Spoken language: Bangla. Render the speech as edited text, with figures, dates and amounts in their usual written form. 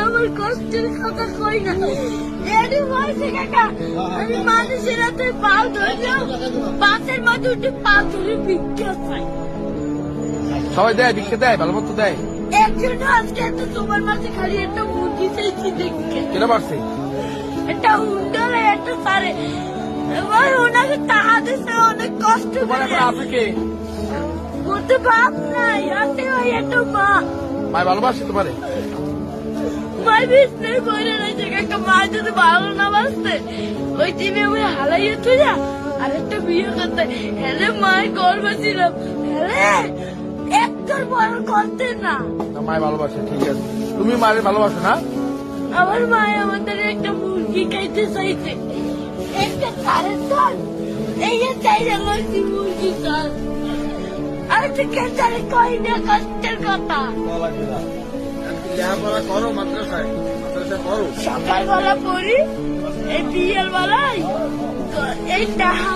আমার কষ্টের কথা কই না। এরই বয়সে কাকা আমি মানুষের হাতে পাও ধরলেও বাসের মধ্যে উঠে পা ধরে ভিক্ষা পাই। সবাই দেয়, ভিক্ষা দেয়, ভালো মতো দেয়। একজন আজকে একটা তোমার মাঝে খালি একটা মুরগি চাইছি দেখতে। কেন পারছে? একটা হুন্ডারে একটা সারে এবার ওনাকে টাকা দিতে অনেক কষ্ট তোমার করে। এখন আছে কে? বলতে বাপ নাই, আছে ওই একটা মা। মায় ভালোবাসে তোমারে? মায়ের বিছনায় পড়ে রয়েছে কাকা। মা যদি ভালো না বাসতে ওই টিমে আমি হালাইয়ে তুই যা আর একটা বিয়ে করতে। হ্যাঁ মায়ের গর্ব ছিলাম, হ্যাঁ একটার বড় করতে না। না, মায় ভালোবাসে, ঠিক আছে। তুমি মায়ের ভালোবাসো না? আমার মায়ে আমাদের একটা মুরগি খাইতে চাইছে, একটা সারের দল এই যে চাইলে লইছি মুরগি চাল। আর তো কেচারে কই না কষ্টের কথা। করো মাদ্রাসায়, সকালবেলা পড়ি, এই বিয়ের বেলায় এই টাকা